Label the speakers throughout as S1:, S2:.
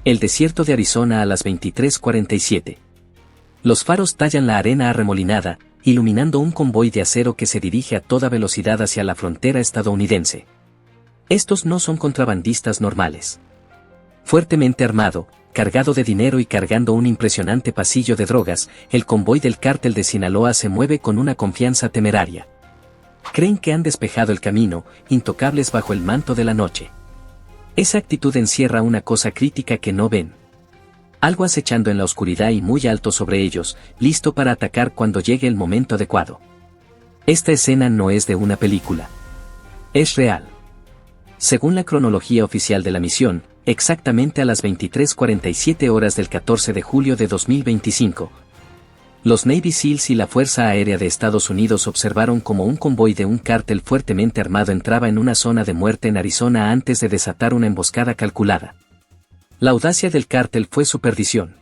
S1: El desierto de Arizona a las 23:47. Los faros tallan la arena arremolinada, iluminando un convoy de acero que se dirige a toda velocidad hacia la frontera estadounidense. Estos no son contrabandistas normales. Fuertemente armado, cargado de dinero y cargando un impresionante pasillo de drogas, el convoy del cártel de Sinaloa se mueve con una confianza temeraria. Creen que han despejado el camino, intocables bajo el manto de la noche. Esa actitud encierra una cosa crítica que no ven. Algo acechando en la oscuridad y muy alto sobre ellos, listo para atacar cuando llegue el momento adecuado. Esta escena no es de una película. Es real. Según la cronología oficial de la misión, exactamente a las 23:47 horas del 14 de julio de 2025, los Navy SEALs y la Fuerza Aérea de Estados Unidos observaron cómo un convoy de un cártel fuertemente armado entraba en una zona de muerte en Arizona antes de desatar una emboscada calculada. La audacia del cártel fue su perdición.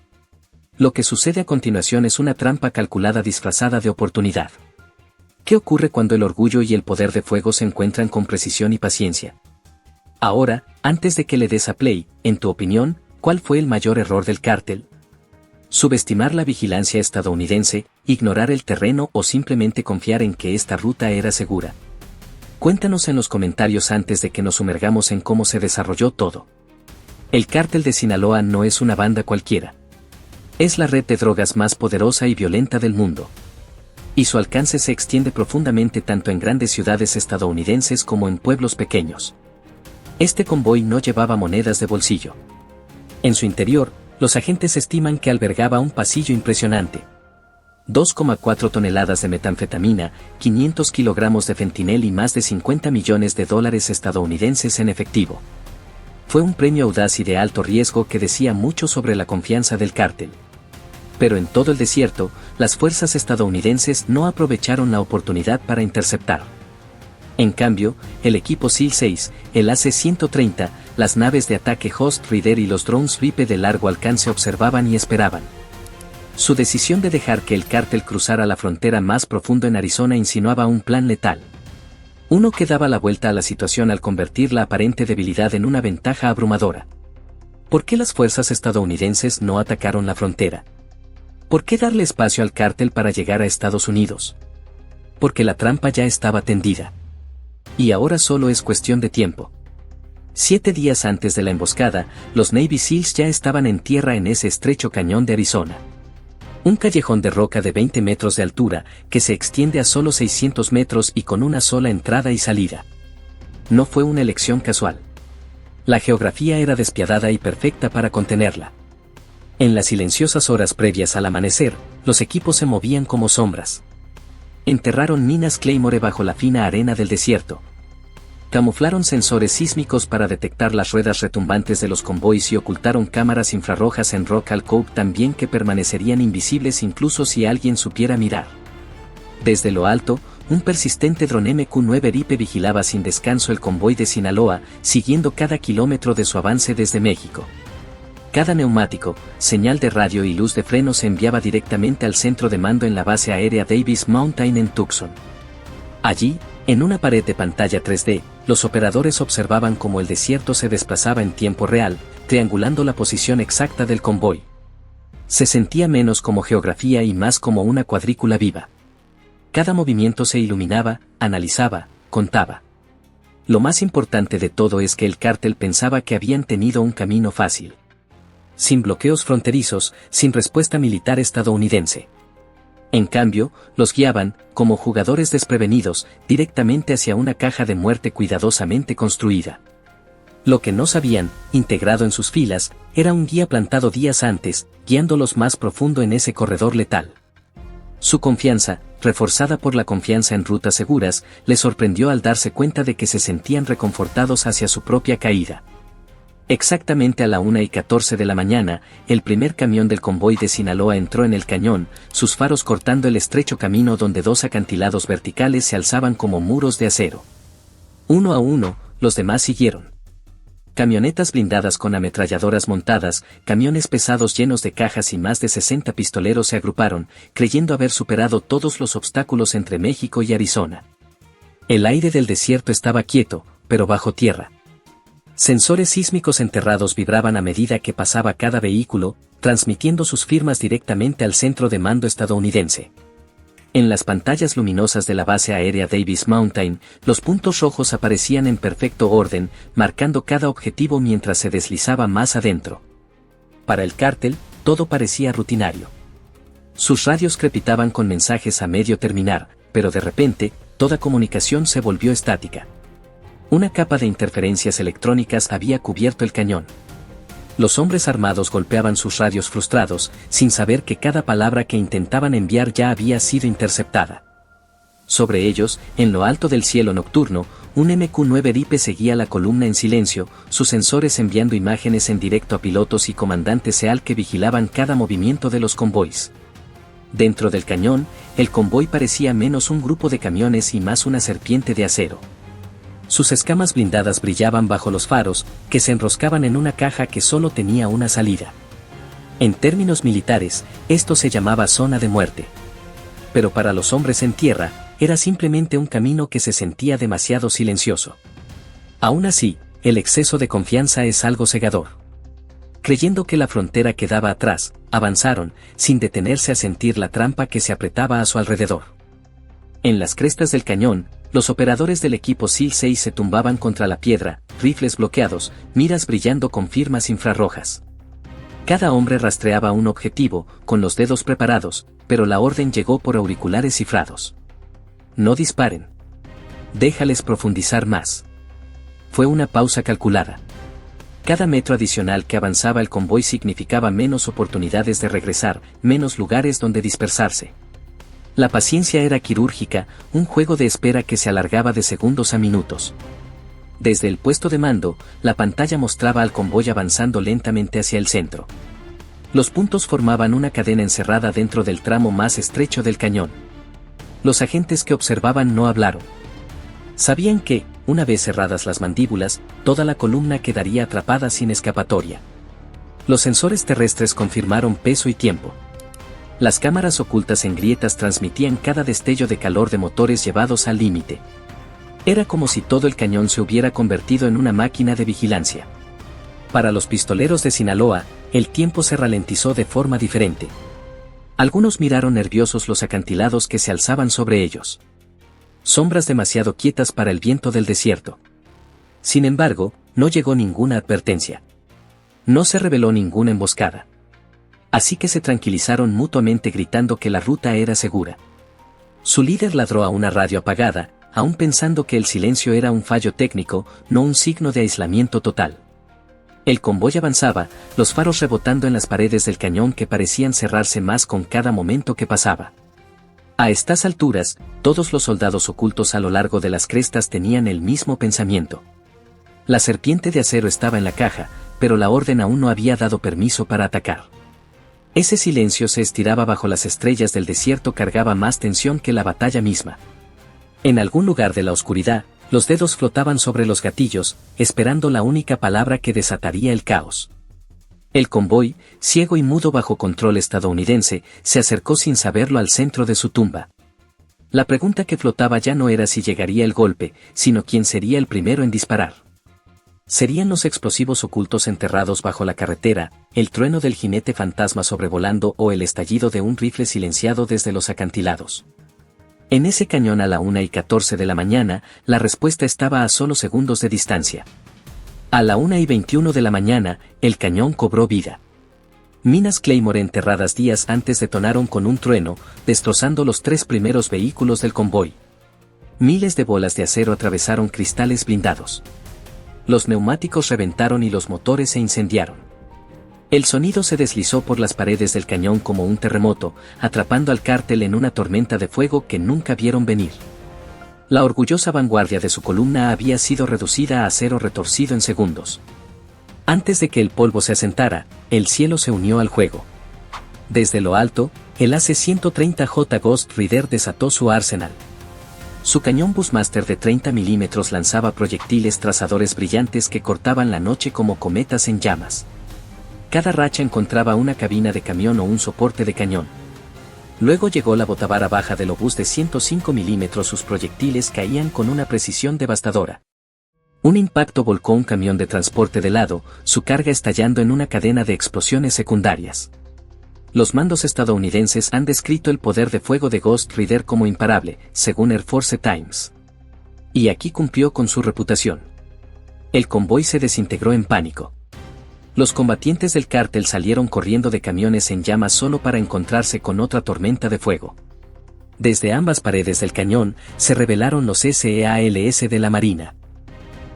S1: Lo que sucede a continuación es una trampa calculada disfrazada de oportunidad. ¿Qué ocurre cuando el orgullo y el poder de fuego se encuentran con precisión y paciencia? Ahora, antes de que le des a play, en tu opinión, ¿cuál fue el mayor error del cártel? Subestimar la vigilancia estadounidense, ignorar el terreno o simplemente confiar en que esta ruta era segura. Cuéntanos en los comentarios antes de que nos sumergamos en cómo se desarrolló todo. El cártel de Sinaloa no es una banda cualquiera. Es la red de drogas más poderosa y violenta del mundo. Y su alcance se extiende profundamente tanto en grandes ciudades estadounidenses como en pueblos pequeños. Este convoy no llevaba monedas de bolsillo. En su interior, los agentes estiman que albergaba un pasillo impresionante. 2,4 toneladas de metanfetamina, 500 kilogramos de fentanil y más de $50 millones estadounidenses en efectivo. Fue un premio audaz y de alto riesgo que decía mucho sobre la confianza del cártel. Pero en todo el desierto, las fuerzas estadounidenses no aprovecharon la oportunidad para interceptar. En cambio, el equipo SEAL 6, el AC-130, las naves de ataque Ghost Rider y los drones Vipe de largo alcance observaban y esperaban. Su decisión de dejar que el cártel cruzara la frontera más profundo en Arizona insinuaba un plan letal. Uno que daba la vuelta a la situación al convertir la aparente debilidad en una ventaja abrumadora. ¿Por qué las fuerzas estadounidenses no atacaron la frontera? ¿Por qué darle espacio al cártel para llegar a Estados Unidos? Porque la trampa ya estaba tendida. Y ahora solo es cuestión de tiempo. 7 días antes de la emboscada, los Navy SEALs ya estaban en tierra en ese estrecho cañón de Arizona. Un callejón de roca de 20 metros de altura, que se extiende a solo 600 metros y con una sola entrada y salida. No fue una elección casual. La geografía era despiadada y perfecta para contenerla. En las silenciosas horas previas al amanecer, los equipos se movían como sombras. Enterraron minas Claymore bajo la fina arena del desierto. Camuflaron sensores sísmicos para detectar las ruedas retumbantes de los convoys y ocultaron cámaras infrarrojas en Rock Cove también que permanecerían invisibles incluso si alguien supiera mirar. Desde lo alto, un persistente dron MQ-9 Ripe vigilaba sin descanso el convoy de Sinaloa, siguiendo cada kilómetro de su avance desde México. Cada neumático, señal de radio y luz de freno se enviaba directamente al centro de mando en la base aérea Davis Mountain en Tucson. Allí, en una pared de pantalla 3D, los operadores observaban cómo el desierto se desplazaba en tiempo real, triangulando la posición exacta del convoy. Se sentía menos como geografía y más como una cuadrícula viva. Cada movimiento se iluminaba, analizaba, contaba. Lo más importante de todo es que el cártel pensaba que habían tenido un camino fácil. Sin bloqueos fronterizos, sin respuesta militar estadounidense. En cambio, los guiaban, como jugadores desprevenidos, directamente hacia una caja de muerte cuidadosamente construida. Lo que no sabían, integrado en sus filas, era un guía plantado días antes, guiándolos más profundo en ese corredor letal. Su confianza, reforzada por la confianza en rutas seguras, les sorprendió al darse cuenta de que se sentían reconfortados hacia su propia caída. Exactamente a la 1:14 de la mañana, el primer camión del convoy de Sinaloa entró en el cañón, sus faros cortando el estrecho camino donde 2 acantilados verticales se alzaban como muros de acero. Uno a uno, los demás siguieron. Camionetas blindadas con ametralladoras montadas, camiones pesados llenos de cajas y más de 60 pistoleros se agruparon, creyendo haber superado todos los obstáculos entre México y Arizona. El aire del desierto estaba quieto, pero bajo tierra. Sensores sísmicos enterrados vibraban a medida que pasaba cada vehículo, transmitiendo sus firmas directamente al centro de mando estadounidense. En las pantallas luminosas de la base aérea Davis Mountain, los puntos rojos aparecían en perfecto orden, marcando cada objetivo mientras se deslizaba más adentro. Para el cártel, todo parecía rutinario. Sus radios crepitaban con mensajes a medio terminar, pero de repente, toda comunicación se volvió estática. Una capa de interferencias electrónicas había cubierto el cañón. Los hombres armados golpeaban sus radios frustrados, sin saber que cada palabra que intentaban enviar ya había sido interceptada. Sobre ellos, en lo alto del cielo nocturno, un MQ-9 Ripe seguía la columna en silencio, sus sensores enviando imágenes en directo a pilotos y comandantes SEAL que vigilaban cada movimiento de los convoys. Dentro del cañón, el convoy parecía menos un grupo de camiones y más una serpiente de acero. Sus escamas blindadas brillaban bajo los faros, que se enroscaban en una caja que solo tenía una salida. En términos militares, esto se llamaba zona de muerte. Pero para los hombres en tierra, era simplemente un camino que se sentía demasiado silencioso. Aún así, el exceso de confianza es algo cegador. Creyendo que la frontera quedaba atrás, avanzaron, sin detenerse a sentir la trampa que se apretaba a su alrededor. En las crestas del cañón, los operadores del equipo SEAL 6 se tumbaban contra la piedra, rifles bloqueados, miras brillando con firmas infrarrojas. Cada hombre rastreaba un objetivo, con los dedos preparados, pero la orden llegó por auriculares cifrados. No disparen. Déjales profundizar más. Fue una pausa calculada. Cada metro adicional que avanzaba el convoy significaba menos oportunidades de regresar, menos lugares donde dispersarse. La paciencia era quirúrgica, un juego de espera que se alargaba de segundos a minutos. Desde el puesto de mando, la pantalla mostraba al convoy avanzando lentamente hacia el centro. Los puntos formaban una cadena encerrada dentro del tramo más estrecho del cañón. Los agentes que observaban no hablaron. Sabían que, una vez cerradas las mandíbulas, toda la columna quedaría atrapada sin escapatoria. Los sensores terrestres confirmaron peso y tiempo. Las cámaras ocultas en grietas transmitían cada destello de calor de motores llevados al límite. Era como si todo el cañón se hubiera convertido en una máquina de vigilancia. Para los pistoleros de Sinaloa, el tiempo se ralentizó de forma diferente. Algunos miraron nerviosos los acantilados que se alzaban sobre ellos. Sombras demasiado quietas para el viento del desierto. Sin embargo, no llegó ninguna advertencia. No se reveló ninguna emboscada. Así que se tranquilizaron mutuamente gritando que la ruta era segura. Su líder ladró a una radio apagada, aún pensando que el silencio era un fallo técnico, no un signo de aislamiento total. El convoy avanzaba, los faros rebotando en las paredes del cañón que parecían cerrarse más con cada momento que pasaba. A estas alturas, todos los soldados ocultos a lo largo de las crestas tenían el mismo pensamiento. La serpiente de acero estaba en la caja, pero la orden aún no había dado permiso para atacar. Ese silencio se estiraba bajo las estrellas del desierto, cargaba más tensión que la batalla misma. En algún lugar de la oscuridad, los dedos flotaban sobre los gatillos, esperando la única palabra que desataría el caos. El convoy, ciego y mudo bajo control estadounidense, se acercó sin saberlo al centro de su tumba. La pregunta que flotaba ya no era si llegaría el golpe, sino quién sería el primero en disparar. ¿Serían los explosivos ocultos enterrados bajo la carretera, el trueno del jinete fantasma sobrevolando o el estallido de un rifle silenciado desde los acantilados? En ese cañón a la 1:14 de la mañana, la respuesta estaba a solo segundos de distancia. A la 1:21 de la mañana, el cañón cobró vida. Minas Claymore enterradas días antes detonaron con un trueno, destrozando los 3 primeros vehículos del convoy. Miles de bolas de acero atravesaron cristales blindados. Los neumáticos reventaron y los motores se incendiaron. El sonido se deslizó por las paredes del cañón como un terremoto, atrapando al cártel en una tormenta de fuego que nunca vieron venir. La orgullosa vanguardia de su columna había sido reducida a acero retorcido en segundos. Antes de que el polvo se asentara, el cielo se unió al juego. Desde lo alto, el AC-130J Ghost Rider desató su arsenal. Su cañón Bushmaster de 30 milímetros lanzaba proyectiles trazadores brillantes que cortaban la noche como cometas en llamas. Cada racha encontraba una cabina de camión o un soporte de cañón. Luego llegó la botavara baja del obús de 105 milímetros. Sus proyectiles caían con una precisión devastadora. Un impacto volcó un camión de transporte de lado, su carga estallando en una cadena de explosiones secundarias. Los mandos estadounidenses han descrito el poder de fuego de Ghost Rider como imparable, según Air Force Times. Y aquí cumplió con su reputación. El convoy se desintegró en pánico. Los combatientes del cártel salieron corriendo de camiones en llamas solo para encontrarse con otra tormenta de fuego. Desde ambas paredes del cañón se revelaron los SEALS de la Marina.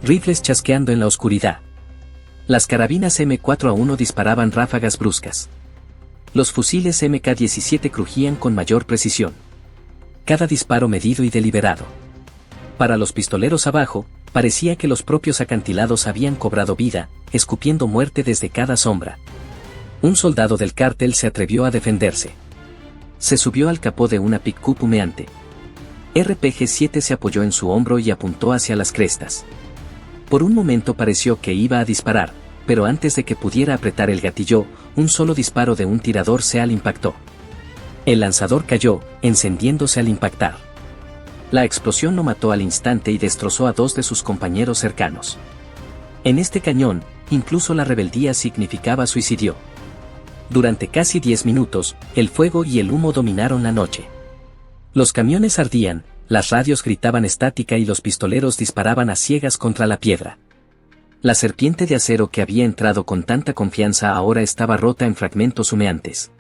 S1: Rifles chasqueando en la oscuridad. Las carabinas M4A1 disparaban ráfagas bruscas. Los fusiles MK-17 crujían con mayor precisión. Cada disparo medido y deliberado. Para los pistoleros abajo, parecía que los propios acantilados habían cobrado vida, escupiendo muerte desde cada sombra. Un soldado del cártel se atrevió a defenderse. Se subió al capó de una pick-up humeante. RPG-7 se apoyó en su hombro y apuntó hacia las crestas. Por un momento pareció que iba a disparar, pero antes de que pudiera apretar el gatillo, un solo disparo de un tirador SEAL impactó. El lanzador cayó, encendiéndose al impactar. La explosión lo mató al instante y destrozó a 2 de sus compañeros cercanos. En este cañón, incluso la rebeldía significaba suicidio. Durante casi 10 minutos, el fuego y el humo dominaron la noche. Los camiones ardían, las radios gritaban estática y los pistoleros disparaban a ciegas contra la piedra. La serpiente de acero que había entrado con tanta confianza ahora estaba rota en fragmentos humeantes.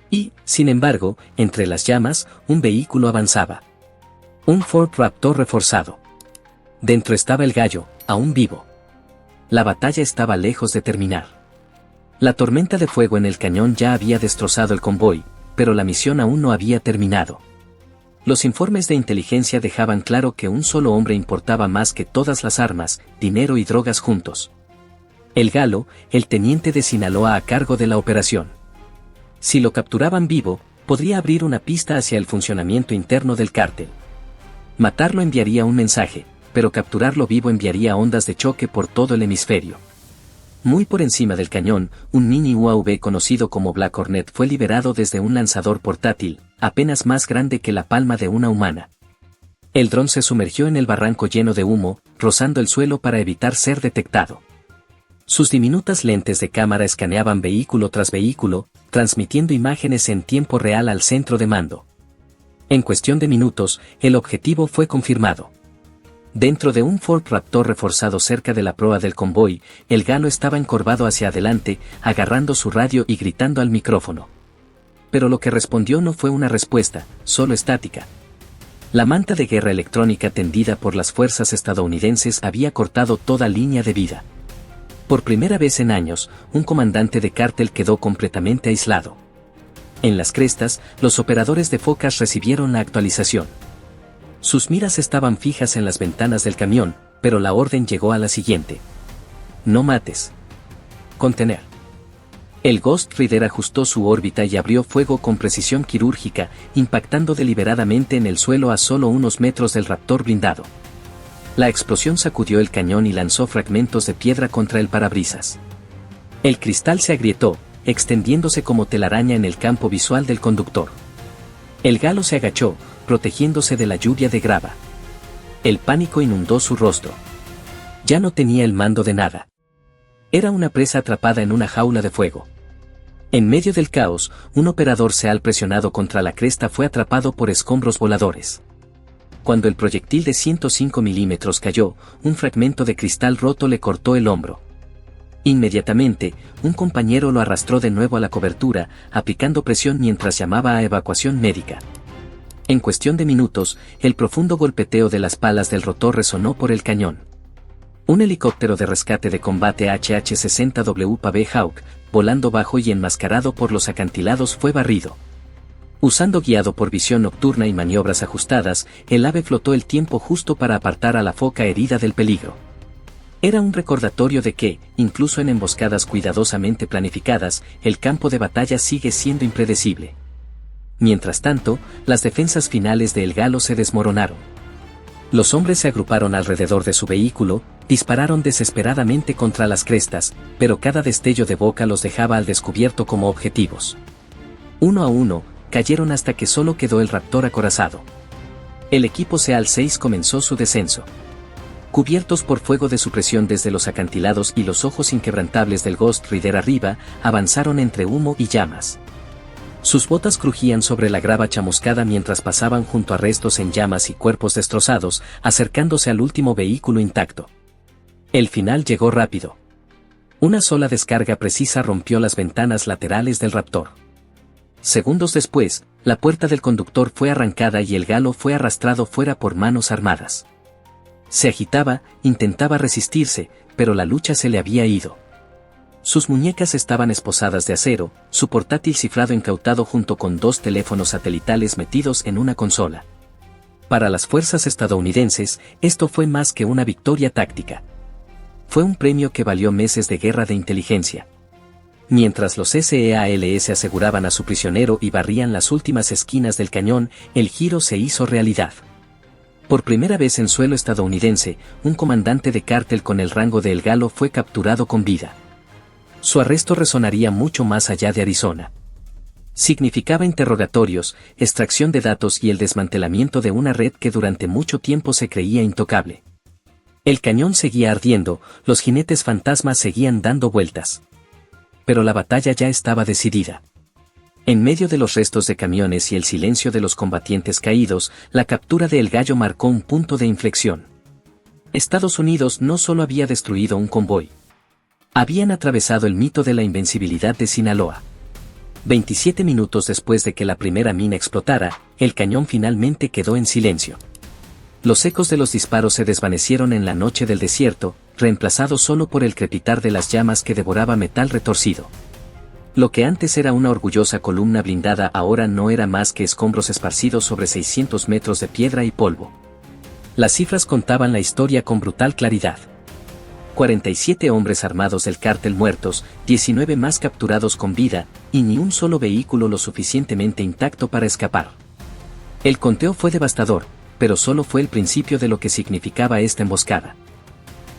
S1: Y, sin embargo, entre las llamas, un vehículo avanzaba. Un Ford Raptor reforzado. Dentro estaba el gallo, aún vivo. La batalla estaba lejos de terminar. La tormenta de fuego en el cañón ya había destrozado el convoy, pero la misión aún no había terminado. Los informes de inteligencia dejaban claro que un solo hombre importaba más que todas las armas, dinero y drogas juntos. El Galo, el teniente de Sinaloa a cargo de la operación. Si lo capturaban vivo, podría abrir una pista hacia el funcionamiento interno del cártel. Matarlo enviaría un mensaje, pero capturarlo vivo enviaría ondas de choque por todo el hemisferio. Muy por encima del cañón, un mini UAV conocido como Black Hornet fue liberado desde un lanzador portátil, apenas más grande que la palma de una humana. El dron se sumergió en el barranco lleno de humo, rozando el suelo para evitar ser detectado. Sus diminutas lentes de cámara escaneaban vehículo tras vehículo, transmitiendo imágenes en tiempo real al centro de mando. En cuestión de minutos, el objetivo fue confirmado. Dentro de un Ford Raptor reforzado cerca de la proa del convoy, el Galo estaba encorvado hacia adelante, agarrando su radio y gritando al micrófono. Pero lo que respondió no fue una respuesta, solo estática. La manta de guerra electrónica tendida por las fuerzas estadounidenses había cortado toda línea de vida. Por primera vez en años, un comandante de cártel quedó completamente aislado. En las crestas, los operadores de focas recibieron la actualización. Sus miras estaban fijas en las ventanas del camión, pero la orden llegó a la siguiente. No mates. Contener. El Ghost Rider ajustó su órbita y abrió fuego con precisión quirúrgica, impactando deliberadamente en el suelo a solo unos metros del Raptor blindado. La explosión sacudió el cañón y lanzó fragmentos de piedra contra el parabrisas. El cristal se agrietó, extendiéndose como telaraña en el campo visual del conductor. El Galo se agachó, protegiéndose de la lluvia de grava. El pánico inundó su rostro. Ya no tenía el mando de nada. Era una presa atrapada en una jaula de fuego. En medio del caos, un operador SEAL presionado contra la cresta fue atrapado por escombros voladores. Cuando el proyectil de 105 milímetros cayó, un fragmento de cristal roto le cortó el hombro. Inmediatamente, un compañero lo arrastró de nuevo a la cobertura, aplicando presión mientras llamaba a evacuación médica. En cuestión de minutos, el profundo golpeteo de las palas del rotor resonó por el cañón. Un helicóptero de rescate de combate HH-60W Pave Hawk, volando bajo y enmascarado por los acantilados, fue barrido. Usando guiado por visión nocturna y maniobras ajustadas, el ave flotó el tiempo justo para apartar a la foca herida del peligro. Era un recordatorio de que, incluso en emboscadas cuidadosamente planificadas, el campo de batalla sigue siendo impredecible. Mientras tanto, las defensas finales de El Galo se desmoronaron. Los hombres se agruparon alrededor de su vehículo, dispararon desesperadamente contra las crestas, pero cada destello de boca los dejaba al descubierto como objetivos. Uno a uno, cayeron hasta que solo quedó el Raptor acorazado. El equipo SEAL 6 comenzó su descenso. Cubiertos por fuego de supresión desde los acantilados y los ojos inquebrantables del Ghost Rider arriba, avanzaron entre humo y llamas. Sus botas crujían sobre la grava chamuscada mientras pasaban junto a restos en llamas y cuerpos destrozados, acercándose al último vehículo intacto. El final llegó rápido. Una sola descarga precisa rompió las ventanas laterales del Raptor. Segundos después, la puerta del conductor fue arrancada y el galo fue arrastrado fuera por manos armadas. Se agitaba, intentaba resistirse, pero la lucha se le había ido. Sus muñecas estaban esposadas de acero, su portátil cifrado incautado junto con 2 teléfonos satelitales metidos en una consola. Para las fuerzas estadounidenses, esto fue más que una victoria táctica. Fue un premio que valió meses de guerra de inteligencia. Mientras los SEALS aseguraban a su prisionero y barrían las últimas esquinas del cañón, el giro se hizo realidad. Por primera vez en suelo estadounidense, un comandante de cártel con el rango de El Galo fue capturado con vida. Su arresto resonaría mucho más allá de Arizona. Significaba interrogatorios, extracción de datos y el desmantelamiento de una red que durante mucho tiempo se creía intocable. El cañón seguía ardiendo, los jinetes fantasmas seguían dando vueltas. Pero la batalla ya estaba decidida. En medio de los restos de camiones y el silencio de los combatientes caídos, la captura de El Gallo marcó un punto de inflexión. Estados Unidos no solo había destruido un convoy. Habían atravesado el mito de la invencibilidad de Sinaloa. 27 minutos después de que la primera mina explotara, el cañón finalmente quedó en silencio. Los ecos de los disparos se desvanecieron en la noche del desierto, reemplazados solo por el crepitar de las llamas que devoraba metal retorcido. Lo que antes era una orgullosa columna blindada ahora no era más que escombros esparcidos sobre 600 metros de piedra y polvo. Las cifras contaban la historia con brutal claridad. 47 hombres armados del cártel muertos, 19 más capturados con vida, y ni un solo vehículo lo suficientemente intacto para escapar. El conteo fue devastador, pero solo fue el principio de lo que significaba esta emboscada.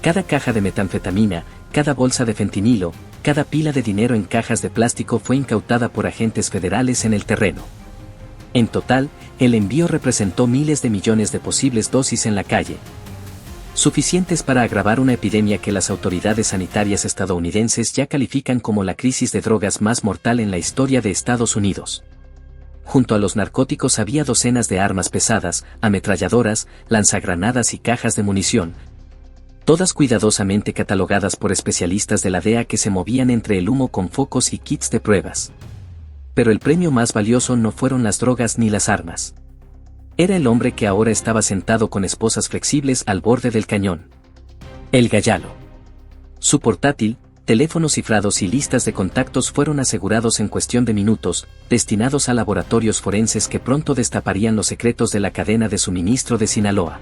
S1: Cada caja de metanfetamina, cada bolsa de fentanilo, cada pila de dinero en cajas de plástico fue incautada por agentes federales en el terreno. En total, el envío representó miles de millones de posibles dosis en la calle, suficientes para agravar una epidemia que las autoridades sanitarias estadounidenses ya califican como la crisis de drogas más mortal en la historia de Estados Unidos. Junto a los narcóticos había docenas de armas pesadas, ametralladoras, lanzagranadas y cajas de munición, todas cuidadosamente catalogadas por especialistas de la DEA que se movían entre el humo con focos y kits de pruebas. Pero el premio más valioso no fueron las drogas ni las armas. Era el hombre que ahora estaba sentado con esposas flexibles al borde del cañón. El Gallalo. Su portátil, teléfonos cifrados y listas de contactos fueron asegurados en cuestión de minutos, destinados a laboratorios forenses que pronto destaparían los secretos de la cadena de suministro de Sinaloa.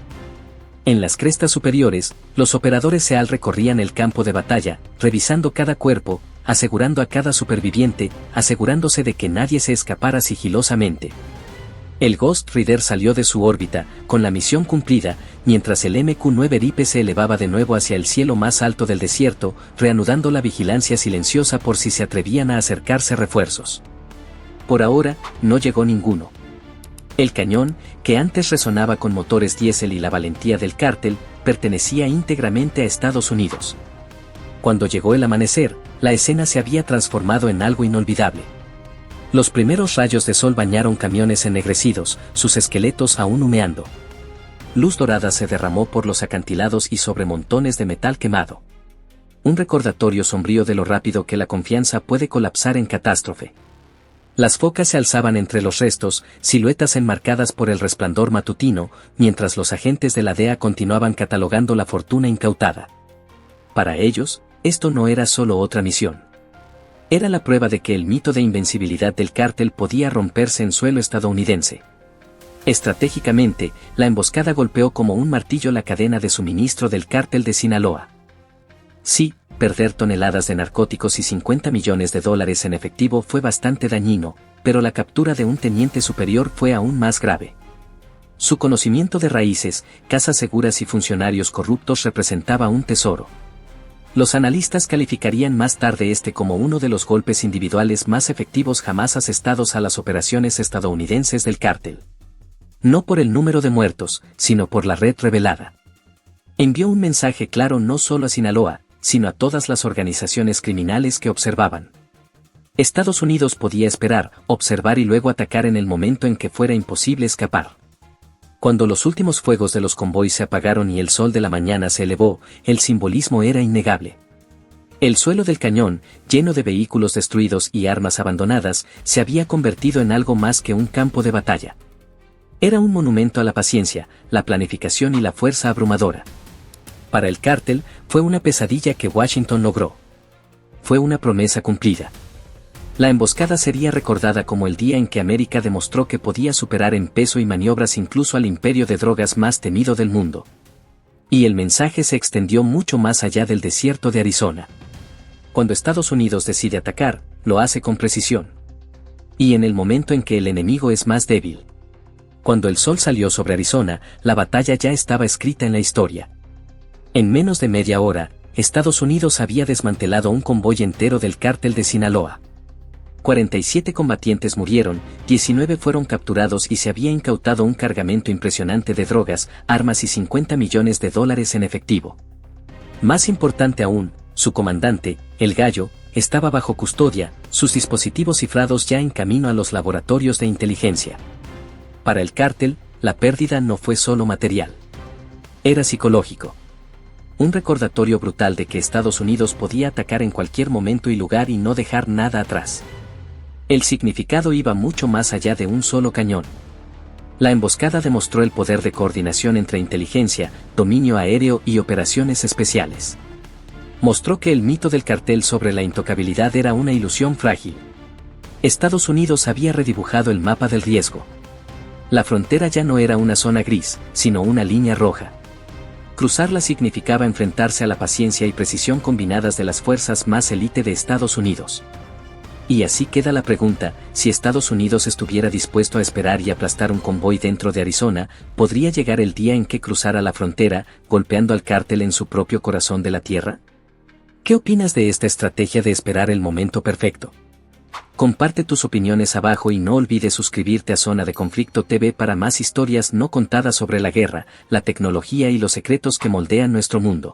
S1: En las crestas superiores, los operadores SEAL recorrían el campo de batalla, revisando cada cuerpo, asegurando a cada superviviente, asegurándose de que nadie se escapara sigilosamente. El Ghost Rider salió de su órbita, con la misión cumplida, mientras el MQ-9 Reaper se elevaba de nuevo hacia el cielo más alto del desierto, reanudando la vigilancia silenciosa por si se atrevían a acercarse refuerzos. Por ahora, no llegó ninguno. El cañón, que antes resonaba con motores diésel y la valentía del cártel, pertenecía íntegramente a Estados Unidos. Cuando llegó el amanecer, la escena se había transformado en algo inolvidable. Los primeros rayos de sol bañaron camiones ennegrecidos, sus esqueletos aún humeando. Luz dorada se derramó por los acantilados y sobre montones de metal quemado. Un recordatorio sombrío de lo rápido que la confianza puede colapsar en catástrofe. Las focas se alzaban entre los restos, siluetas enmarcadas por el resplandor matutino, mientras los agentes de la DEA continuaban catalogando la fortuna incautada. Para ellos, esto no era solo otra misión. Era la prueba de que el mito de invencibilidad del cártel podía romperse en suelo estadounidense. Estratégicamente, la emboscada golpeó como un martillo la cadena de suministro del cártel de Sinaloa. Sí, perder toneladas de narcóticos y $50 millones en efectivo fue bastante dañino, pero la captura de un teniente superior fue aún más grave. Su conocimiento de raíces, casas seguras y funcionarios corruptos representaba un tesoro. Los analistas calificarían más tarde este como uno de los golpes individuales más efectivos jamás asestados a las operaciones estadounidenses del cártel. No por el número de muertos, sino por la red revelada. Envió un mensaje claro no solo a Sinaloa, sino a todas las organizaciones criminales que observaban. Estados Unidos podía esperar, observar y luego atacar en el momento en que fuera imposible escapar. Cuando los últimos fuegos de los convoys se apagaron y el sol de la mañana se elevó, el simbolismo era innegable. El suelo del cañón, lleno de vehículos destruidos y armas abandonadas, se había convertido en algo más que un campo de batalla. Era un monumento a la paciencia, la planificación y la fuerza abrumadora. Para el cártel, fue una pesadilla que Washington logró. Fue una promesa cumplida. La emboscada sería recordada como el día en que América demostró que podía superar en peso y maniobras incluso al imperio de drogas más temido del mundo. Y el mensaje se extendió mucho más allá del desierto de Arizona. Cuando Estados Unidos decide atacar, lo hace con precisión. Y en el momento en que el enemigo es más débil. Cuando el sol salió sobre Arizona, la batalla ya estaba escrita en la historia. En menos de media hora, Estados Unidos había desmantelado un convoy entero del cártel de Sinaloa. 47 combatientes murieron, 19 fueron capturados y se había incautado un cargamento impresionante de drogas, armas y $50 millones en efectivo. Más importante aún, su comandante, el Gallo, estaba bajo custodia, sus dispositivos cifrados ya en camino a los laboratorios de inteligencia. Para el cártel, la pérdida no fue solo material. Era psicológico. Un recordatorio brutal de que Estados Unidos podía atacar en cualquier momento y lugar y no dejar nada atrás. El significado iba mucho más allá de un solo cañón. La emboscada demostró el poder de coordinación entre inteligencia, dominio aéreo y operaciones especiales. Mostró que el mito del cartel sobre la intocabilidad era una ilusión frágil. Estados Unidos había redibujado el mapa del riesgo. La frontera ya no era una zona gris, sino una línea roja. Cruzarla significaba enfrentarse a la paciencia y precisión combinadas de las fuerzas más élite de Estados Unidos. Y así queda la pregunta, si Estados Unidos estuviera dispuesto a esperar y aplastar un convoy dentro de Arizona, ¿podría llegar el día en que cruzara la frontera, golpeando al cártel en su propio corazón de la tierra? ¿Qué opinas de esta estrategia de esperar el momento perfecto? Comparte tus opiniones abajo y no olvides suscribirte a Zona de Conflicto TV para más historias no contadas sobre la guerra, la tecnología y los secretos que moldean nuestro mundo.